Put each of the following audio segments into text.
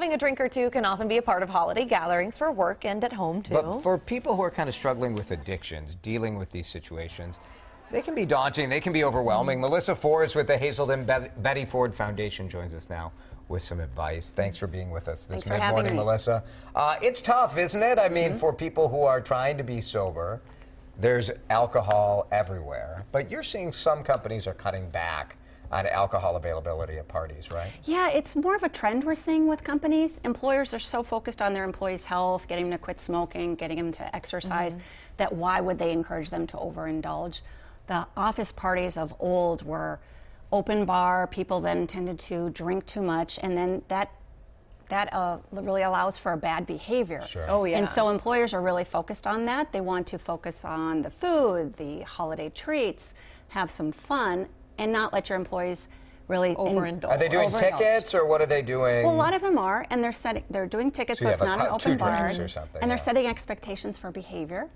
Having a drink or two can often be a part of holiday gatherings for work and at home, too. But for people who are kind of struggling with addictions, dealing with these situations, they can be daunting, they can be overwhelming. Melissa Forrest with the Hazelden Betty Ford Foundation joins us now with some advice. Thanks for being with us this mid-morning, Melissa. It's tough, isn't it? I mean, for people who are trying to be sober, there's alcohol everywhere. But you're seeing some companies are cutting back on alcohol availability at parties, right? Yeah, it's more of a trend we're seeing with companies. Employers are so focused on their employees' health, getting them to quit smoking, getting them to exercise, that why would they encourage them to overindulge? The office parties of old were open bar, people then tended to drink too much, and then that really allows for a bad behavior. Sure. Oh, yeah. And so employers are really focused on that. They want to focus on the food, the holiday treats, have some fun, and not let your employees really overindulge. Are they doing tickets, or what are they doing? Well, a lot of them are, and they're doing tickets, so it's not an open bar. Or something, and they're setting expectations for behavior,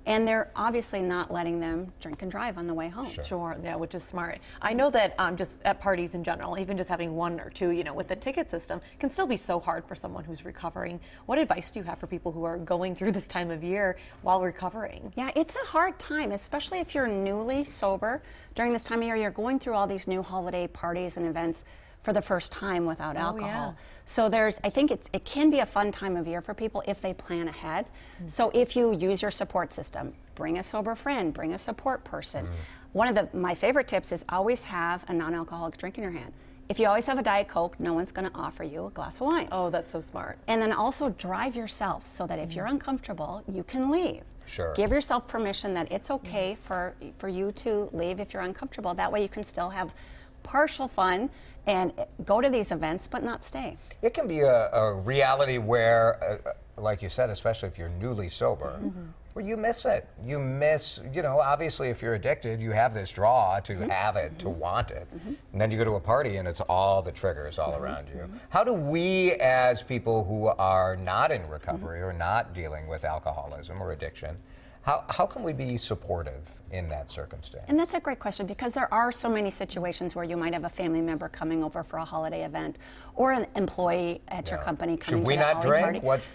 and they're obviously not letting them drink and drive on the way home. Sure, yeah, which is smart. I know that just at parties in general, even just having one or two, you know, with the ticket system, can still be so hard for someone who's recovering. What advice do you have for people who are going through this time of year while recovering? Yeah, it's a hard time, especially if you're newly sober. During this time of year, you're going through all these new holiday parties and events for the first time without alcohol. Yeah. So I think it can be a fun time of year for people if they plan ahead. So if you use your support system, bring a sober friend, bring a support person. One of my favorite tips is always have a non-alcoholic drink in your hand. If you always have a Diet Coke, no one's going to offer you a glass of wine. Oh, that's so smart. And then also drive yourself so that if you're uncomfortable, you can leave. Sure. Give yourself permission that it's okay for you to leave if you're uncomfortable. That way you can still have partial fun and go to these events, but not stay. It can be a reality where, like you said, especially if you're newly sober, where you miss it. You miss, you know, obviously if you're addicted, you have this draw to have it, to want it. And then you go to a party and it's all the triggers all around you. How do we, as people who are not in recovery or not dealing with alcoholism or addiction, how can we be supportive in that circumstance? And that's a great question, because there are so many situations where you might have a family member coming over for a holiday event or an employee at your company coming Should we to the not holiday drink? party.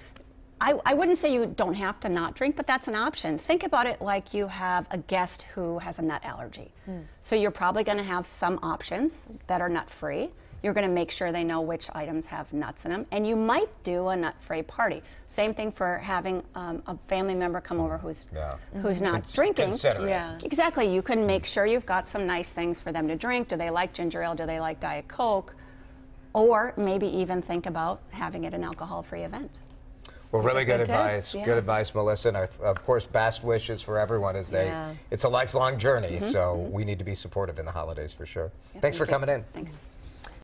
I wouldn't say you don't have to not drink, but that's an option. Think about it like you have a guest who has a nut allergy. So you're probably going to have some options that are nut-free. You're going to make sure they know which items have nuts in them, and you might do a nut-free party. Same thing for having a family member come over who's not drinking. Exactly. You can make sure you've got some nice things for them to drink. Do they like ginger ale? Do they like Diet Coke? Or maybe even think about having it an alcohol-free event. Well, really good advice. Tips, Good advice, Melissa. And of course, best wishes for everyone as it's a lifelong journey. So we need to be supportive in the holidays for sure. Yeah, Thanks for coming in. Thanks.